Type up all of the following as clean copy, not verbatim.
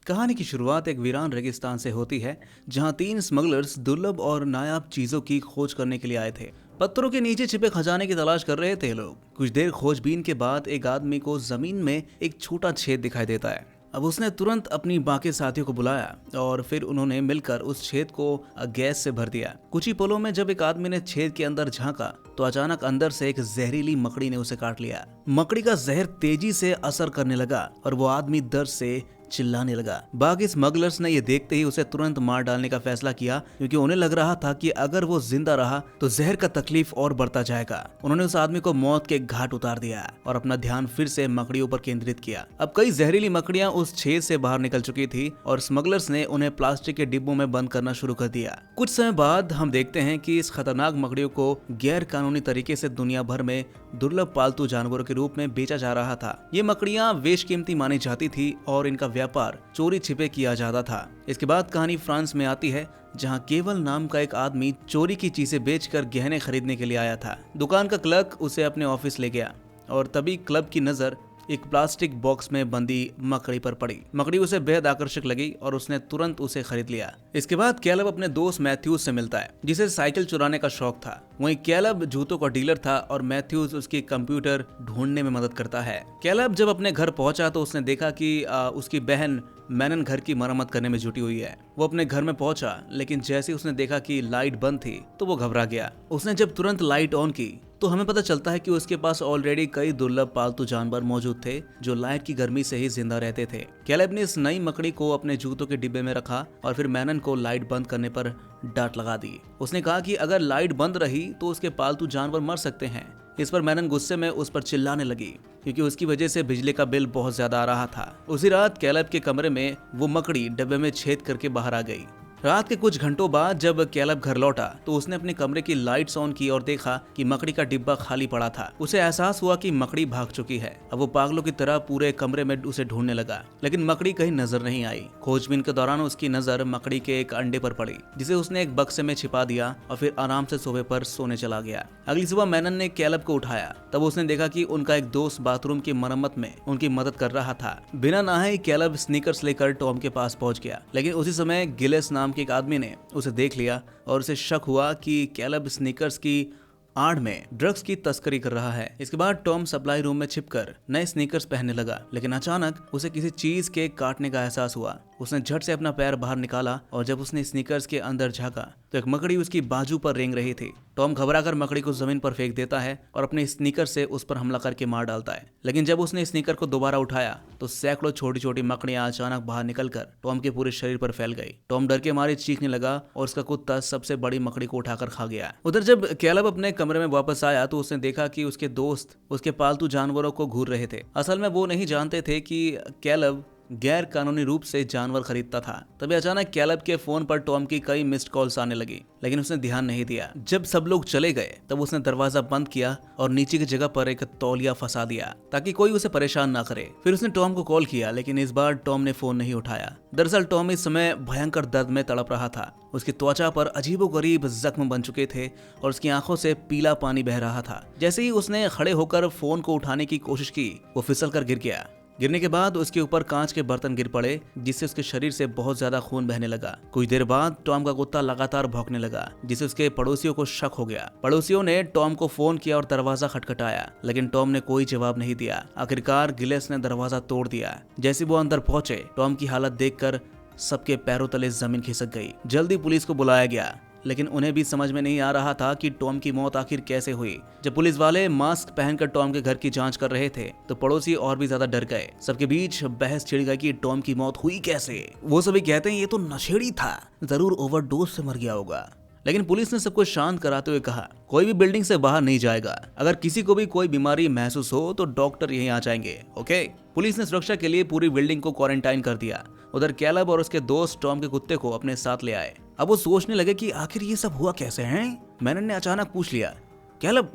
कहानी की शुरुआत एक वीरान रेगिस्तान से होती है, जहां तीन स्मगलर्स दुर्लभ और नायाब चीजों की खोज करने के लिए आए थे। पत्थरों के नीचे छिपे खजाने की तलाश कर रहे थे लोग। कुछ देर खोजबीन के बाद एक आदमी को जमीन में एक छोटा छेद दिखाई देता है। अब उसने तुरंत अपनी बाकी साथियों को बुलाया और फिर उन्होंने मिलकर उस छेद को गैस से भर दिया। कुछ ही पलों में जब एक आदमी ने छेद के अंदर झांका तो अचानक अंदर से एक जहरीली मकड़ी ने उसे काट लिया। मकड़ी का जहर तेजी से असर करने लगा और वो आदमी दर्द से चिल्लाने लगा। बाकी स्मगलर्स ने ये देखते ही उसे तुरंत मार डालने का फैसला किया, क्योंकि उन्हें लग रहा था कि अगर वो जिंदा रहा तो जहर का तकलीफ और बढ़ता जाएगा। उन्होंने उस आदमी को मौत के घाट उतार दिया और अपना ध्यान फिर से मकड़ियों पर केंद्रित किया। अब कई जहरीली मकड़ियां उस छेद से बाहर निकल चुकी थी और स्मगलर्स ने उन्हें प्लास्टिक के डिब्बों में बंद करना शुरू कर दिया। कुछ समय बाद हम देखते हैं कि इस खतरनाक मकड़ियों को गैर कानूनी तरीके से दुनिया भर में दुर्लभ पालतू जानवरों के रूप में बेचा जा रहा था। ये मकड़ियां बेशकीमती मानी जाती थी और इनका व्यापार चोरी छिपे किया जाता था। इसके बाद कहानी फ्रांस में आती है, जहां केवल नाम का एक आदमी चोरी की चीजें बेचकर गहने खरीदने के लिए आया था। दुकान का क्लर्क उसे अपने ऑफिस ले गया और तभी क्लब की नजर एक प्लास्टिक बॉक्स में बंदी मकड़ी पर पड़ी। मकड़ी उसे बेहद आकर्षक लगी और उसने तुरंत उसे खरीद लिया। इसके बाद कैलब अपने दोस्त मैथ्यूज से मिलता है, जिसे साइकिल चुराने का शौक था। वहीं कैलब जूतों का डीलर था और मैथ्यूज उसकी कंप्यूटर ढूंढने में मदद करता है। कैलब जब अपने घर पहुंचा तो उसने देखा कि उसकी बहन मैनन घर की मरम्मत करने में जुटी हुई है। वो अपने घर में पहुंचा, लेकिन जैसे उसने देखा कि लाइट बंद थी तो वो घबरा गया। उसने जब तुरंत लाइट ऑन की तो हमें पता चलता है कि उसके पास ऑलरेडी कई दुर्लभ पालतू जानवर मौजूद थे जो लाइट की गर्मी से ही जिंदा रहते थे। कैलेब ने इस नई मकड़ी को अपने जूतों के डिब्बे में रखा और फिर मैनन को लाइट बंद करने पर डांट लगा दी। उसने कहा कि अगर लाइट बंद रही तो उसके पालतू जानवर मर सकते हैं। इस पर मैनन गुस्से में उस पर चिल्लाने लगी, क्योंकि उसकी वजह से बिजली का बिल बहुत ज्यादा आ रहा था। उसी रात कैलेब के कमरे में वो मकड़ी डिब्बे में छेद करके बाहर आ गई। रात के कुछ घंटों बाद जब कैलब घर लौटा तो उसने अपने कमरे की लाइट्स ऑन की और देखा कि मकड़ी का डिब्बा खाली पड़ा था। उसे एहसास हुआ कि मकड़ी भाग चुकी है। अब वो पागलों की तरह पूरे कमरे में उसे ढूंढने लगा, लेकिन मकड़ी कहीं नजर नहीं आई। खोजबीन के दौरान उसकी नजर मकड़ी के एक अंडे पर पड़ी, जिसे उसने एक बक्से में छिपा दिया और फिर आराम से सोफे पर सोने चला गया। अगली सुबह मैनन ने कैलब को उठाया, तब उसने देखा कि उनका एक दोस्त बाथरूम की मरम्मत में उनकी मदद कर रहा था। बिना नहाए कैलब स्नीकर्स लेकर टॉम के पास पहुंच गया, लेकिन उसी समय गिलेस नाम के एक आदमी ने उसे देख लिया और उसे शक हुआ कि कैलब स्नीकर्स की आड़ में ड्रग्स की तस्करी कर रहा है। इसके बाद टॉम सप्लाई रूम में छिपकर नए स्नीकर्स पहनने लगा, लेकिन अचानक उसे किसी चीज के काटने का एहसास हुआ। उसने झट से अपना पैर बाहर निकाला और जब उसने स्नीकर्स के अंदर झांका तो एक मकड़ी उसकी बाजू पर रेंग रही थी। टॉम घबराकर मकड़ी को जमीन पर फेंक देता है और अपने स्नीकर से उस पर हमला करके मार डालता है। लेकिन जब उसने स्नीकर को दोबारा उठाया तो सैकड़ों छोटी छोटी मकड़ियां अचानक बाहर निकलकर टॉम के पूरे शरीर पर फैल गई। टॉम डर के मारे चीखने लगा और उसका कुत्ता सबसे बड़ी मकड़ी को उठाकर खा गया। उधर जब कैलब अपने कमरे में वापस आया तो उसने देखा कि उसके दोस्त उसके पालतू जानवरों को घूर रहे थे। असल में वो नहीं जानते थे कि कैलब गैर कानूनी रूप से जानवर खरीदता था। तभी अचानक कैलब के फोन पर टॉम की कई मिस्ड कॉल्स आने लगी, लेकिन उसने ध्यान नहीं दिया। जब सब लोग चले गए तब उसने दरवाजा बंद किया और नीचे की जगह पर एक तौलिया फंसा दिया ताकि कोई उसे परेशान ना करे। फिर उसने टॉम को कॉल किया, लेकिन इस बार टॉम ने फोन नहीं उठाया। दरअसल टॉम इस समय भयंकर दर्द में तड़प रहा था। उसकी त्वचा पर अजीबोगरीब जख्म बन चुके थे और उसकी आंखों से पीला पानी बह रहा था। जैसे ही उसने खड़े होकर फोन को उठाने की कोशिश की, वो फिसल कर गिर गया। गिरने के बाद उसके ऊपर कांच के बर्तन गिर पड़े, जिससे उसके शरीर से बहुत ज्यादा खून बहने लगा। कुछ देर बाद टॉम का कुत्ता लगातार भौंकने लगा, जिससे उसके पड़ोसियों को शक हो गया। पड़ोसियों ने टॉम को फोन किया और दरवाजा खटखटाया, लेकिन टॉम ने कोई जवाब नहीं दिया। आखिरकार गिलेस ने दरवाजा तोड़ दिया। जैसे वो अंदर पहुंचे, टॉम की हालत देखकर सबके पैरों तले जमीन खिसक गई। जल्दी पुलिस को बुलाया गया, लेकिन उन्हें भी समझ में नहीं आ रहा था कि टॉम की मौत आखिर कैसे हुई। जब पुलिस वाले मास्क पहनकर टॉम के घर की जांच कर रहे थे तो पड़ोसी और भी ज्यादा डर गए। सबके बीच बहस छिड़ गई कि टॉम की मौत हुई कैसे। वो सभी कहते हैं ये तो नशेड़ी था, जरूर ओवरडोज से मर गया होगा। लेकिन पुलिस ने सबको शांत कराते हुए कहा, कोई भी बिल्डिंग से बाहर नहीं जाएगा। अगर किसी को भी कोई बीमारी महसूस हो तो डॉक्टर यहीं आ जाएंगे, ओके। पुलिस ने सुरक्षा के लिए पूरी बिल्डिंग को क्वारंटाइन कर दिया। उधर कैलब और उसके दोस्त टॉम के कुत्ते को अपने साथ ले आए। अब वो सोचने लगे कि आखिर ये सब हुआ कैसे हैं। मैनन ने अचानक पूछ लिया, कैलब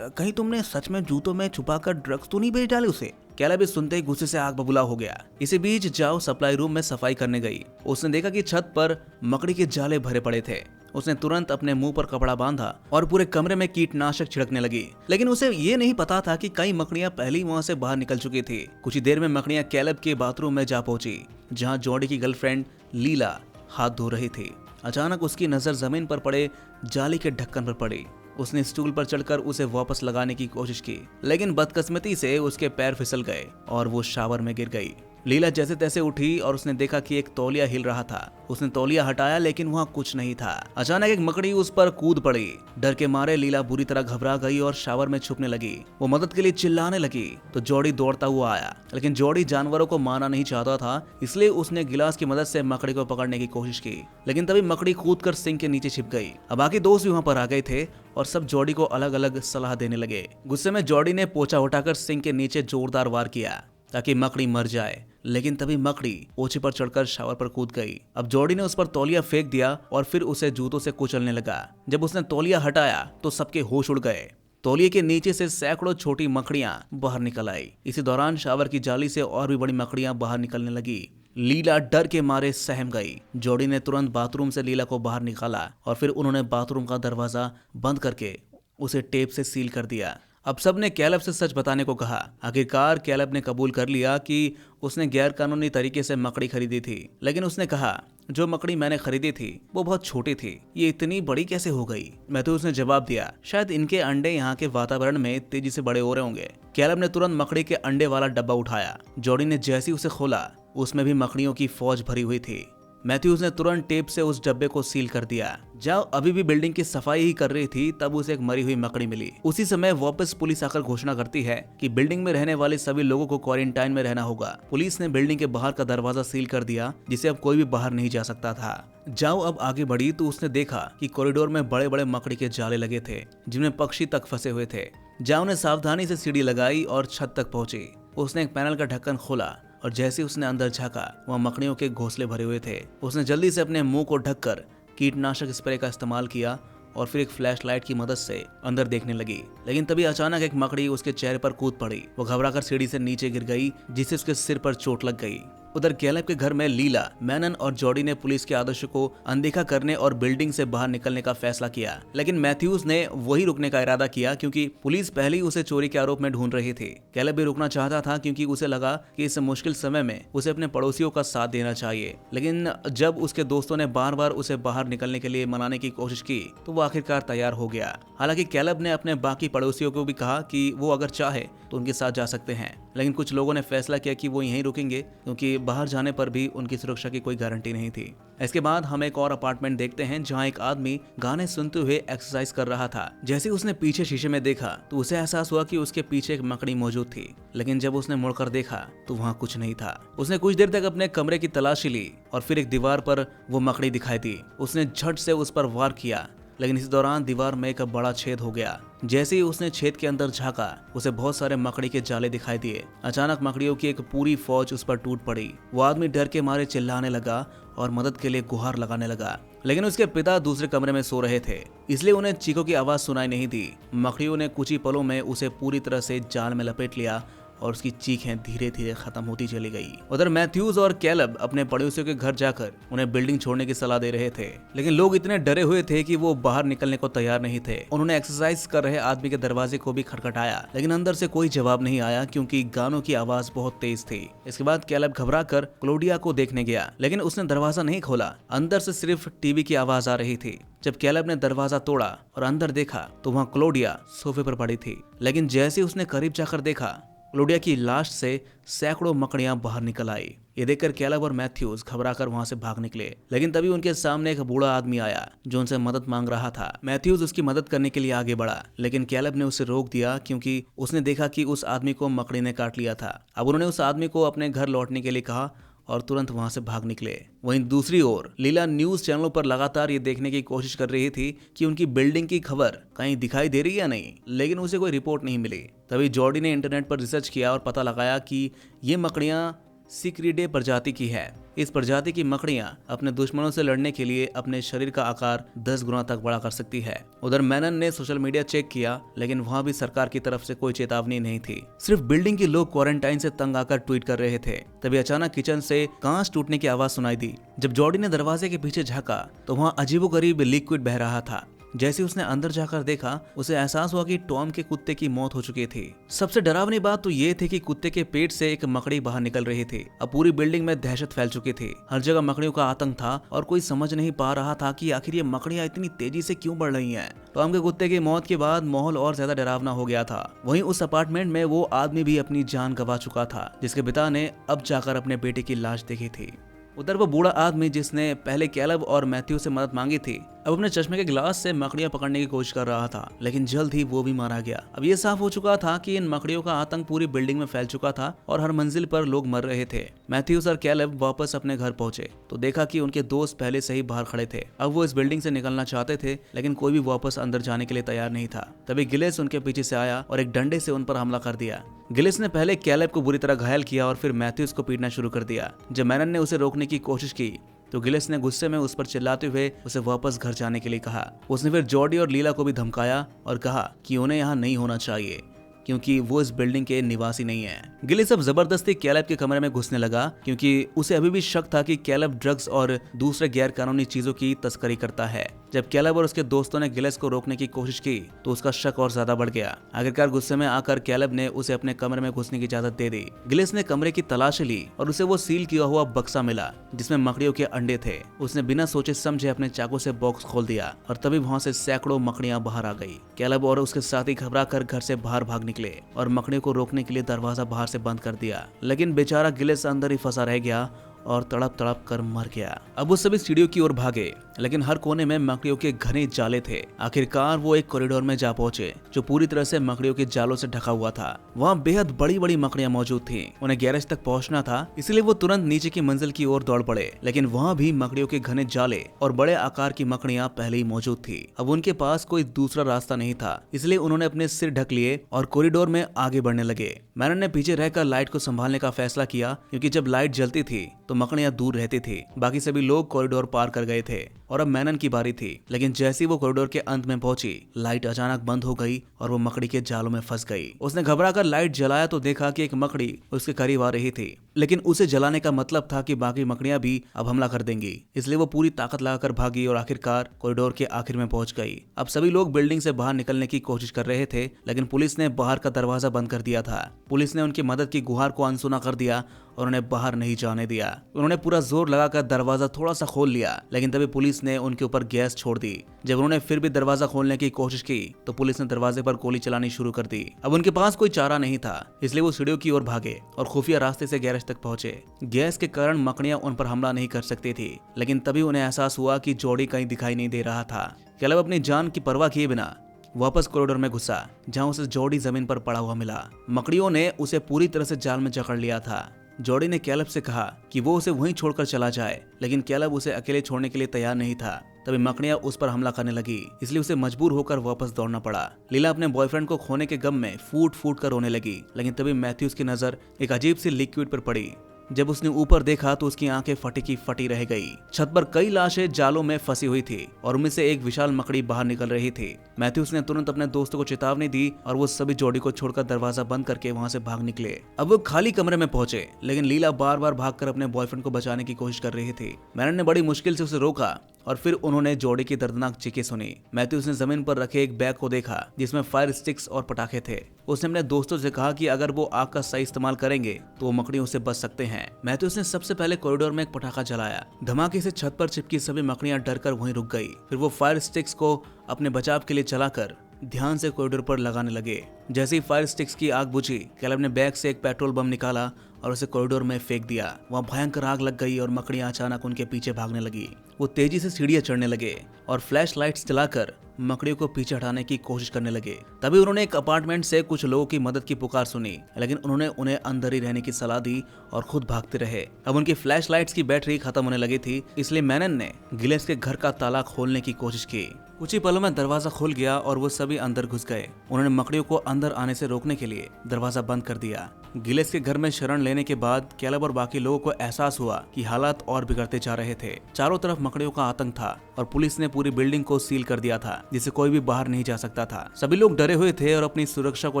कहीं तुमने सच में जूतों में छुपाकर ड्रग्स तो नहीं बेच डाले उसे? कैलब इस सुनते ही गुस्से से आग बबूला हो गया। इसी बीच जाओ सप्लाई रूम में सफाई करने गई। उसने देखा कि छत पर मकड़ी के जाले भरे पड़े थे उसने तुरंत अपने मुंह पर कपड़ा बांधा और पूरे कमरे में कीटनाशक छिड़कने लगी। लेकिन उसे ये नहीं पता था कि कई मकड़ियां पहले ही वहां से बाहर निकल चुकी थी। कुछ ही देर में मकड़ियां कैलब के बाथरूम में जा पहुंची, जहां जॉडी की गर्लफ्रेंड लीला हाथ धो रही थी। अचानक उसकी नजर जमीन पर पड़े जाली के ढक्कन पर पड़ी। उसने स्टूल पर चढ़कर उसे वापस लगाने की कोशिश की, लेकिन बदकिस्मती से उसके पैर फिसल गए और वो शावर में गिर गई। लीला जैसे तैसे उठी और उसने देखा कि एक तौलिया हिल रहा था। उसने तौलिया हटाया, लेकिन वहाँ कुछ नहीं था। अचानक एक मकड़ी उस पर कूद पड़ी। डर के मारे लीला बुरी तरह घबरा गई और शावर में छुपने लगी। वो मदद के लिए चिल्लाने लगी तो जॉडी दौड़ता हुआ आया, लेकिन जॉडी जानवरों को मारना नहीं चाहता था, इसलिए उसने गिलास की मदद से मकड़ी को पकड़ने की कोशिश की। लेकिन तभी मकड़ी कूदकर सिंक के नीचे छिप गई। अब बाकी दोस्त भी वहाँ पर आ गए थे और सब जॉडी को अलग अलग सलाह देने लगे। गुस्से में जॉडी ने पोछा उठाकर सिंक के नीचे जोरदार वार किया ताकि मकड़ी मर जाए, लेकिन तभी मकड़ी पोछे पर चढ़कर शावर पर कूद गई। अब जॉडी ने उस पर तौलिया फेंक दिया और फिर उसे जूतों से कुचलने लगा। जब उसने तौलिया हटाया तो सबके होश उड़ गए। तौलिए के नीचे से सैकड़ों छोटी मकड़ियां बाहर निकल आई। इसी दौरान शावर की जाली से और भी बड़ी मकड़ियां बाहर निकलने लगी। लीला डर के मारे सहम गई। जॉडी ने तुरंत बाथरूम से लीला को बाहर निकाला और फिर उन्होंने बाथरूम का दरवाजा बंद करके उसे टेप से सील कर दिया। अब सबने कैलब से सच बताने को कहा। आखिरकार कैलब ने कबूल कर लिया कि उसने गैर कानूनी तरीके से मकड़ी खरीदी थी, लेकिन उसने कहा जो मकड़ी मैंने खरीदी थी वो बहुत छोटी थी, ये इतनी बड़ी कैसे हो गई। मैथ्यूज उसने जवाब दिया, शायद इनके अंडे यहाँ के वातावरण में तेजी से बड़े हो रहे होंगे। कैलब ने तुरंत मकड़ी के अंडे वाला डब्बा उठाया। जॉडी ने जैसे ही उसे खोला, उसमें भी मकड़ियों की फौज भरी हुई थी। मैथ्यूज ने तुरंत टेप से उस डब्बे को सील कर दिया। जब अभी भी बिल्डिंग की सफाई ही कर रही थी, तब उसे एक मरी हुई मकड़ी मिली। उसी समय वापस पुलिस आकर घोषणा करती है कि बिल्डिंग में रहने वाले सभी लोगों को क्वारंटाइन में रहना होगा। पुलिस ने बिल्डिंग के बाहर का दरवाजा सील कर दिया, जिसे अब कोई भी बाहर नहीं जा सकता था। जाओ अब आगे बढ़ी तो उसने देखा कि कॉरिडोर में बड़े बड़े मकड़ी के जाले लगे थे, जिनमें पक्षी तक फंसे हुए थे। जाओ ने सावधानी से सीढ़ी लगाई और छत तक पहुंची। उसने एक पैनल का ढक्कन खोला और जैसे उसने अंदर झांका, वहाँ मकड़ियों के घोंसले भरे हुए थे। उसने जल्दी से अपने मुंह को ढककर कीटनाशक स्प्रे का इस्तेमाल किया और फिर एक फ्लैशलाइट की मदद से अंदर देखने लगी। लेकिन तभी अचानक एक मकड़ी उसके चेहरे पर कूद पड़ी। वो घबराकर सीढ़ी से नीचे गिर गई, जिससे उसके सिर पर चोट लग गई। उधर कैलब के घर में लीला, मैनन और जॉडी ने पुलिस के आदेशों को अनदेखा करने और बिल्डिंग से बाहर निकलने का फैसला किया। लेकिन मैथ्यूज ने वही रुकने का इरादा किया, क्योंकि पुलिस पहले ही उसे चोरी के आरोप में ढूंढ रही थी। कैलब भी रुकना चाहता था, क्योंकि उसे लगा कि इस मुश्किल समय में उसे अपने पड़ोसियों का साथ देना चाहिए। लेकिन जब उसके दोस्तों ने बार बार उसे बाहर निकलने के लिए मनाने की कोशिश की, तो वो आखिरकार तैयार हो गया। हालांकि कैलब ने अपने बाकी पड़ोसियों को भी कहा कि वो अगर चाहे तो उनके साथ जा सकते हैं, लेकिन कुछ लोगों ने फैसला किया कि वो यहीं रुकेंगे, क्योंकि बाहर जाने पर भी उनकी सुरक्षा की कोई गारंटी नहीं थी। इसके बाद हम एक और अपार्टमेंट देखते हैं, जहां एक आदमी गाने सुनते हुए एक्सरसाइज कर रहा था। जैसे उसने पीछे शीशे में देखा तो उसे एहसास हुआ कि उसके पीछे एक मकड़ी मौजूद थी, लेकिन जब उसने मुड़कर देखा तो वहाँ कुछ नहीं था। उसने कुछ देर तक अपने कमरे की तलाशी ली और फिर एक दीवार पर वो मकड़ी दिखाई दी। उसने झट से उस पर वार किया, लेकिन इस दौरान दीवार में एक बड़ा छेद हो गया। जैसे ही उसने छेद के अंदर झांका, उसे बहुत सारे मकड़ी के जाले दिखाई दिए। अचानक मकड़ियों की एक पूरी फौज उस पर टूट पड़ी। वो आदमी डर के मारे चिल्लाने लगा और मदद के लिए गुहार लगाने लगा, लेकिन उसके पिता दूसरे कमरे में सो रहे थे, इसलिए उन्हें चीखों की आवाज सुनाई नहीं दी। मकड़ियों ने कुछ ही पलों में उसे पूरी तरह से जाल में लपेट लिया और उसकी चीखें धीरे धीरे खत्म होती चली गई। उधर मैथ्यूज और कैलब अपने पड़ोसियों के घर जाकर उन्हें बिल्डिंग छोड़ने की सलाह दे रहे थे, लेकिन लोग इतने डरे हुए थे कि वो बाहर निकलने को तैयार नहीं थे। उन्होंने एक्सरसाइज कर रहे आदमी के दरवाजे को भी खटखटाया, लेकिन अंदर से कोई जवाब नहीं आया, क्योंकि गानों की आवाज बहुत तेज थी। इसके बाद कैलब घबरा कर क्लोडिया को देखने गया, लेकिन उसने दरवाजा नहीं खोला। अंदर से सिर्फ टीवी की आवाज आ रही थी। जब कैलब ने दरवाजा तोड़ा और अंदर देखा तो वहाँ क्लोडिया सोफे पर पड़ी थी, लेकिन जैसे उसने करीब जाकर देखा, क्लोडिया की लाश से सैकड़ों मकड़ियां बाहर निकल आई। ये देखकर कैलब और मैथ्यूज घबराकर वहां से भाग निकले, लेकिन तभी उनके सामने एक बूढ़ा आदमी आया जो उनसे मदद मांग रहा था। मैथ्यूज उसकी मदद करने के लिए आगे बढ़ा, लेकिन कैलब ने उसे रोक दिया, क्योंकि उसने देखा कि उस आदमी को मकड़ी ने काट लिया था। अब उन्होंने उस आदमी को अपने घर लौटने के लिए कहा और तुरंत वहां से भाग निकले। वहीं दूसरी ओर लीला न्यूज चैनलों पर लगातार ये देखने की कोशिश कर रही थी कि उनकी बिल्डिंग की खबर कहीं दिखाई दे रही या नहीं, लेकिन उसे कोई रिपोर्ट नहीं मिली। तभी जॉडी ने इंटरनेट पर रिसर्च किया और पता लगाया कि ये मकड़ियां सिक्रिडे प्रजाति की है। इस प्रजाति की मकड़ियां अपने दुश्मनों से लड़ने के लिए अपने शरीर का आकार 10 गुना तक बड़ा कर सकती है। उधर मेनन ने सोशल मीडिया चेक किया, लेकिन वहां भी सरकार की तरफ से कोई चेतावनी नहीं थी। सिर्फ बिल्डिंग के लोग क्वारंटाइन से तंग आकर ट्वीट कर रहे थे। तभी अचानक किचन से कांच टूटने की आवाज सुनाई दी। जब जॉर्डी ने दरवाजे के पीछे झांका तो वहां अजीबोगरीब लिक्विड बह रहा था। जैसे उसने अंदर जाकर देखा, उसे एहसास हुआ कि टॉम के कुत्ते की मौत हो चुकी थी। सबसे डरावनी बात तो ये थी कि कुत्ते के पेट से एक मकड़ी बाहर निकल रही थी। अब पूरी बिल्डिंग में दहशत फैल चुकी थी। हर जगह मकड़ियों का आतंक था और कोई समझ नहीं पा रहा था कि आखिर ये मकड़ियां इतनी तेजी से क्यों बढ़ रही हैं। टॉम के कुत्ते की मौत के बाद माहौल और ज्यादा डरावना हो गया था। वहीं उस अपार्टमेंट में वो आदमी भी अपनी जान गंवा चुका था, जिसके पिता ने अब जाकर अपने बेटे की लाश देखी थी। उधर वो बूढ़ा आदमी जिसने पहले कैलब और मैथ्यू से मदद मांगी थी, अब अपने चश्मे के ग्लास से मकड़ियां पकड़ने की कोशिश कर रहा था, लेकिन जल्द ही वो भी मारा गया। अब ये साफ हो चुका था कि इन मकड़ियों का आतंक पूरी बिल्डिंग में फैल चुका था और हर मंजिल पर लोग मर रहे थे। मैथ्यूज और कैलब वापस अपने घर पहुंचे तो देखा कि उनके दोस्त पहले से ही बाहर खड़े थे। अब वो इस बिल्डिंग से निकलना चाहते थे, लेकिन कोई भी वापस अंदर जाने के लिए तैयार नहीं था। तभी गिलेस उनके पीछे से आया और एक डंडे से उन पर हमला कर दिया। गिलेस ने पहले कैलब को बुरी तरह घायल किया और फिर मैथ्यूज को पीटना शुरू कर दिया। जब मैनन ने उसे रोकने की कोशिश की तो गिलेस ने गुस्से में उस पर चिल्लाते हुए उसे वापस घर जाने के लिए कहा। उसने फिर जॉर्डी और लीला को भी धमकाया और कहा कि उन्हें यहाँ नहीं होना चाहिए, क्योंकि वो इस बिल्डिंग के निवासी नहीं है। गिलेस अब जबरदस्ती कैलब के कमरे में घुसने लगा, क्योंकि उसे अभी भी शक था कि कैलब ड्रग्स और दूसरे गैर कानूनी चीजों की तस्करी करता है। जब कैलब और उसके दोस्तों ने गिलेस को रोकने की कोशिश की तो उसका शक और ज्यादा बढ़ गया। आखिरकार गुस्से में आकर कैलब ने उसे अपने कमरे में घुसने की इजाजत दे दी। गिलेस ने कमरे की तलाशी ली और उसे वो सील किया हुआ बक्सा मिला जिसमें मकड़ियों के अंडे थे। उसने बिना सोचे समझे अपने चाकू से बॉक्स खोल दिया और तभी वहां से सैकड़ों मकड़ियां बाहर आ गई। कैलब और उसके साथी घबरा कर घर से बाहर भाग निकले और मकड़ियों को रोकने के लिए दरवाजा बाहर से बंद कर दिया, लेकिन बेचारा गिलेस अंदर ही फंसा रह गया और तड़प तड़प कर मर गया। अब वो सभी सीढ़ियों की ओर भागे, लेकिन हर कोने में मकड़ियों के घने जाले थे। आखिरकार वो एक कॉरिडोर में जा पहुंचे जो पूरी तरह से मकड़ियों के जालों से ढका हुआ था। वहाँ बेहद बड़ी बड़ी मकड़ियां मौजूद थीं। उन्हें गैरेज तक पहुंचना था, इसलिए वो तुरंत नीचे की मंजिल की ओर दौड़ पड़े, लेकिन वहाँ भी मकड़ियों के घने जाले और बड़े आकार की मकड़ियां पहले ही मौजूद थी। अब उनके पास कोई दूसरा रास्ता नहीं था, इसलिए उन्होंने अपने सिर ढक लिए और कॉरिडोर में आगे बढ़ने लगे। मैनन ने पीछे रहकर लाइट को संभालने का फैसला किया, क्योंकि जब लाइट जलती थी तो मकड़ियां दूर रहती थी। बाकी सभी लोग कॉरिडोर पार कर गए थे और अब मैनन की बारी थी, लेकिन जैसे ही वो कॉरिडोर के अंत में पहुंची, लाइट अचानक बंद हो गई और वो मकड़ी के जालों में फंस गई। उसने घबराकर लाइट जलाया तो देखा कि एक मकड़ी उसके करीब आ रही थी, लेकिन उसे जलाने का मतलब था कि बाकी मकड़ियां भी अब हमला कर देंगी, इसलिए वो पूरी ताकत लगाकर भागी और आखिरकार कॉरिडोर के आखिर में पहुंच गई। अब सभी लोग बिल्डिंग से बाहर निकलने की कोशिश कर रहे थे, लेकिन पुलिस ने बाहर का दरवाजा बंद कर दिया था। पुलिस ने उनकी मदद की गुहार को अनसुना कर दिया और उन्हें बाहर नहीं जाने दिया। उन्होंने पूरा जोर लगाकर दरवाजा थोड़ा सा खोल लिया, लेकिन तभी पुलिस ने उनके ऊपर गैस छोड़ दी। जब उन्होंने फिर भी दरवाजा खोलने की कोशिश की तो पुलिस ने दरवाजे पर गोली चलानी शुरू कर दी। अब उनके पास कोई चारा नहीं था, इसलिए वो सीढ़ियों की ओर भागे और खुफिया रास्ते से गैरेज तक पहुंचे। गैस के कारण मकड़ियां उन पर हमला नहीं कर सकती थी, लेकिन तभी उन्हें एहसास हुआ कि जॉर्डी कहीं दिखाई नहीं दे रहा था। कैलब अपनी जान की परवाह किए बिना वापस कॉरिडोर में घुसा, जहां उसे जॉर्डी जमीन पर पड़ा हुआ मिला। मकड़ियों ने उसे पूरी तरह से जाल में जकड़ लिया था। जॉर्डी ने कैलब से कहा कि वो उसे वहीं छोड़कर चला जाए, लेकिन कैलब उसे अकेले छोड़ने के लिए तैयार नहीं था। तभी मकड़ियां उस पर हमला करने लगी, इसलिए उसे मजबूर होकर वापस दौड़ना पड़ा। लीला अपने बॉयफ्रेंड को खोने के गम में फूट फूट कर रोने लगी, लेकिन तभी मैथ्यूज की नजर एक अजीब सी लिक्विड पर पड़ी। जब उसने ऊपर देखा तो उसकी आंखें फटी की फटी रह गई। छत पर कई लाशें जालों में फंसी हुई थी और उनमें से एक विशाल मकड़ी बाहर निकल रही थी। मैथ्यूज ने तुरंत अपने दोस्तों को चेतावनी दी और वो सभी जॉर्डी को छोड़कर दरवाजा बंद करके वहां से भाग निकले। अब वो खाली कमरे में पहुंचे, लेकिन लीला बार बार भागकर अपने बॉयफ्रेंड को बचाने की कोशिश कर रही थी। मैनन ने बड़ी मुश्किल से उसे रोका और फिर उन्होंने जॉर्डी की दर्दनाक चीखें सुनी। मैथ्यूज ने जमीन पर रखे एक बैग को देखा जिसमें फायर स्टिक्स और पटाखे थे। उसने अपने दोस्तों से कहा कि अगर वो आग का सही इस्तेमाल करेंगे तो वो मकड़ियों से बच सकते हैं। मैथ्यूज ने सबसे पहले कॉरिडोर में एक पटाखा जलाया। धमाके से छत पर चिपकी सभी मकड़ियां डरकर वहीं रुक गई। फिर वो फायर स्टिक्स को अपने बचाव के लिए चलाकर ध्यान से कॉरिडोर पर लगाने लगे। जैसे ही फायर स्टिक्स की आग बुझी, कैलब ने बैग से एक पेट्रोल बम निकाला और उसे कॉरिडोर में फेंक दिया। वहाँ भयंकर आग लग गई और मकड़ियां अचानक उनके पीछे भागने लगी। वो तेजी से सीढ़ियां चढ़ने लगे और फ्लैश लाइट्स जलाकर मकड़ियों को पीछे हटाने की कोशिश करने लगे। तभी उन्होंने एक अपार्टमेंट से कुछ लोगों की मदद की पुकार सुनी, लेकिन उन्होंने उन्हें अंदर ही रहने की सलाह दी और खुद भागते रहे। अब उनकी फ्लैश लाइट्स की बैटरी खत्म होने लगी थी, इसलिए मैनन ने गिलेस के घर का ताला खोलने की कोशिश की। कुछ ही पलों में दरवाजा खुल गया और वो सभी अंदर घुस गए। उन्होंने मकड़ियों को अंदर आने से रोकने के लिए दरवाजा बंद कर दिया। गिलेस के घर में शरण लेने के बाद कैलब और बाकी लोगों को एहसास हुआ कि हालात और बिगड़ते जा रहे थे। चारों तरफ मकड़ियों का आतंक था और पुलिस ने पूरी बिल्डिंग को सील कर दिया था, जिससे कोई भी बाहर नहीं जा सकता था। सभी लोग डरे हुए थे और अपनी सुरक्षा को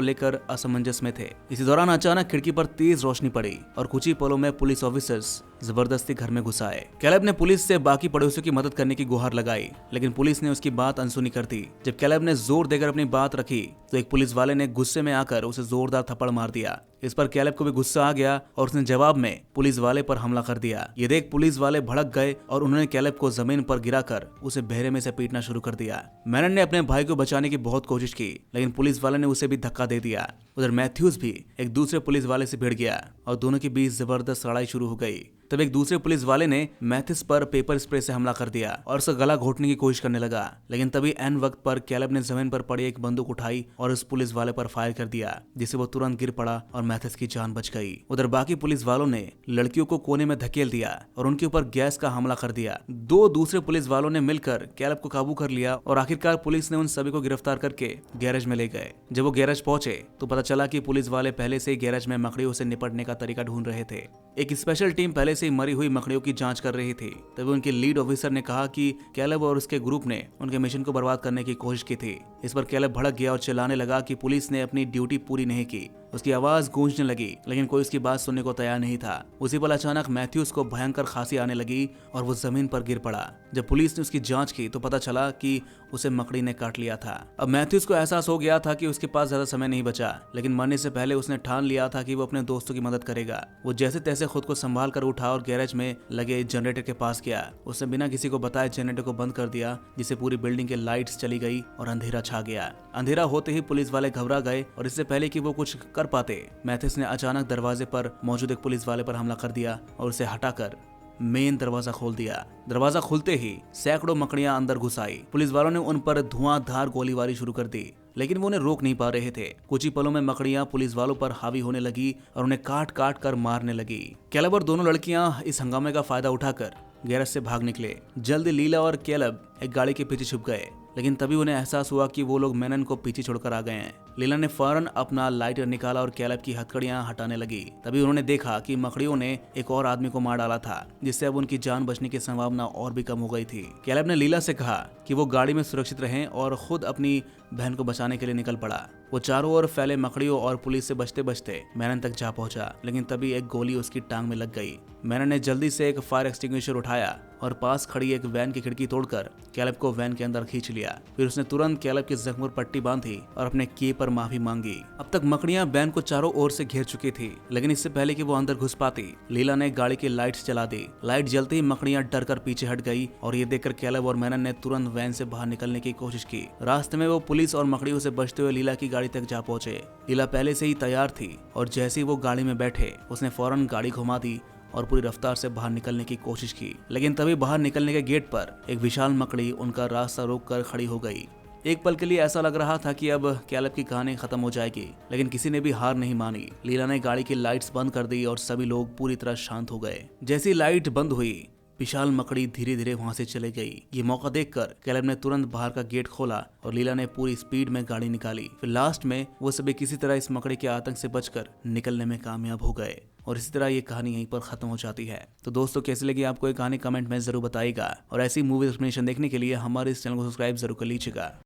लेकर असमंजस में थे। इसी दौरान अचानक खिड़की पर तेज रोशनी पड़ी और कुछ ही पलों में पुलिस ऑफिसर्स जबरदस्ती घर में घुस आए। कैलब ने पुलिस से बाकी पड़ोसियों की मदद करने की गुहार लगाई, लेकिन पुलिस ने उसकी बात अनसुनी कर दी। जब कैलब ने जोर देकर अपनी बात रखी तो एक पुलिस वाले ने गुस्से में आकर उसे जोरदार थप्पड़ मार दिया। इस पर कैलब को भी गुस्सा आ गया और उसने जवाब में पुलिस वाले पर हमला कर दिया। ये देख पुलिस वाले भड़क गए और उन्होंने कैलब को जमीन पर गिराकर उसे बहरे में से पीटना शुरू कर दिया। मैनन ने अपने भाई को बचाने की बहुत कोशिश की, लेकिन पुलिस वाले ने उसे भी धक्का दे दिया। उधर मैथ्यूज भी एक दूसरे पुलिस वाले से भिड़ गया और दोनों के बीच जबरदस्त लड़ाई शुरू हो गई। तब एक दूसरे पुलिस वाले ने मैथिस पर पेपर स्प्रे से हमला कर दिया और उसका गला घोटने की कोशिश करने लगा, लेकिन तभी एन वक्त पर कैलब ने जमीन पर पड़ी एक बंदूक उठाई और उस पुलिस वाले पर फायर कर दिया, जिससे वो तुरंत गिर पड़ा और मैथिस की जान बच गई। उधर बाकी पुलिस वालों ने लड़कियों को कोने में धकेल दिया और उनके ऊपर गैस का हमला कर दिया। दो दूसरे पुलिस वालों ने मिलकर कैलब को काबू कर लिया और आखिरकार पुलिस ने उन सभी को गिरफ्तार करके गैरेज में ले गए। जब वो गैरेज पहुंचे तो पता चला कि पुलिस वाले पहले से ही गैरेज में मकड़ियों से निपटने का तरीका ढूंढ रहे थे। एक स्पेशल टीम पहले से ही मरी हुई मकड़ियों की जांच कर रही थी। तभी उनके लीड ऑफिसर ने कहा कि कैलब और उसके ग्रुप ने उनके मिशन को बर्बाद करने की कोशिश की थी। इस पर कैलब भड़क गया और चिल्लाने लगा कि पुलिस ने अपनी ड्यूटी पूरी नहीं की। उसकी आवाज गूंजने लगी, लेकिन कोई उसकी बात सुनने को तैयार नहीं था। उसी पल अचानक मैथ्यूज को भयंकर खांसी आने लगी और वो जमीन पर गिर पड़ा। जब पुलिस ने उसकी जांच की तो पता चला कि उसे मकड़ी ने काट लिया था। अब मैथ्यूज को एहसास हो गया था कि उसके पास ज्यादा समय नहीं बचा, लेकिन मरने से पहले उसने ठान लिया था कि वो अपने दोस्तों की मदद करेगा। वो जैसे तैसे खुद को संभाल कर उठा और गैरेज में लगे जनरेटर के पास गया। उसने बिना किसी को बताए जनरेटर को बंद कर दिया, जिससे पूरी बिल्डिंग के लाइट्स चली गई और अंधेरा छा गया। अंधेरा होते ही पुलिस वाले घबरा गए और इससे पहले कि वो कुछ कर पाते, मैथिस ने अचानक दरवाजे पर मौजूद एक पुलिस वाले पर हमला कर दिया और उसे हटाकर मेन दरवाजा खोल दिया। दरवाजा खुलते ही सैकड़ों मकड़ियां अंदर घुस आई। पुलिस वालों ने उन पर धुआंधार गोलीबारी शुरू कर दी, लेकिन वो उन्हें रोक नहीं पा रहे थे। कुछ ही पलों में मकड़ियां पुलिस वालों पर हावी होने लगी और उन्हें काट काट कर मारने लगी। कैलब और दोनों लड़कियां इस हंगामे का फायदा उठाकर गैरेज से भाग निकले। जल्दी लीला और कैलब एक गाड़ी के पीछे छुप गए, लेकिन तभी उन्हें एहसास हुआ कि वो लोग मैनन को पीछे छोड़कर आ गए हैं। लीला ने फौरन अपना लाइटर निकाला और कैलब की हथकड़ियां हटाने लगी। तभी उन्होंने देखा कि मकड़ियों ने एक और आदमी को मार डाला था, जिससे अब उनकी जान बचने की संभावना और भी कम हो गई थी। कैलब ने लीला से कहा कि वो गाड़ी में सुरक्षित रहें और खुद अपनी बहन को बचाने के लिए निकल पड़ा। वो चारों ओर फैले मकड़ियों और पुलिस से बचते बचते मैनन तक जा पहुंचा, लेकिन तभी एक गोली उसकी टांग में लग गई। मैनन ने जल्दी से एक फायर एक्सटिंग्विशर उठाया और पास खड़ी एक वैन की खिड़की तोड़कर कैलब को वैन के अंदर खींच लिया। फिर उसने तुरंत कैलब के जख्म पर पट्टी बांधी और अपने किए पर माफी मांगी। अब तक मकड़ियां वैन को चारों ओर से घेर चुकी थी, लेकिन इससे पहले कि वो अंदर घुस पाती, लीला ने गाड़ी की लाइट्स जला दी। लाइट जलते ही मकड़ियां डर कर पीछे हट गई और ये देखकर कैलब और मैनन ने तुरंत वैन से बाहर निकलने की कोशिश की। रास्ते में वो पुलिस और मकड़ियों से बचते हुए लीला की गाड़ी तक जा पहुंचे। लीला पहले से ही तैयार थी और जैसे ही वो गाड़ी में बैठे उसने फौरन गाड़ी घुमा दी और पूरी रफ्तार से बाहर निकलने की कोशिश की, लेकिन तभी बाहर निकलने के गेट पर एक विशाल मकड़ी उनका रास्ता रोककर खड़ी हो गई। एक पल के लिए ऐसा लग रहा था कि अब कैलब की कहानी खत्म हो जाएगी, लेकिन किसी ने भी हार नहीं मानी। लीला ने गाड़ी की लाइट्स बंद कर दी और सभी लोग पूरी तरह शांत हो गए। जैसी लाइट बंद हुई, विशाल मकड़ी धीरे धीरे वहां से चले गई। ये मौका देखकर कैलब ने तुरंत बाहर का गेट खोला और लीला ने पूरी स्पीड में गाड़ी निकाली। फिर लास्ट में वो सभी किसी तरह इस मकड़ी के आतंक से बचकर निकलने में कामयाब हो गए और इसी तरह ये कहानी यहीं पर खत्म हो जाती है। तो दोस्तों, कैसी लगी आपको ये कहानी कमेंट में जरूर बताइएगा और ऐसी मूवी एक्सप्लेनेशन देखने के लिए हमारे इस चैनल को सब्सक्राइब जरूर कर लीजिएगा।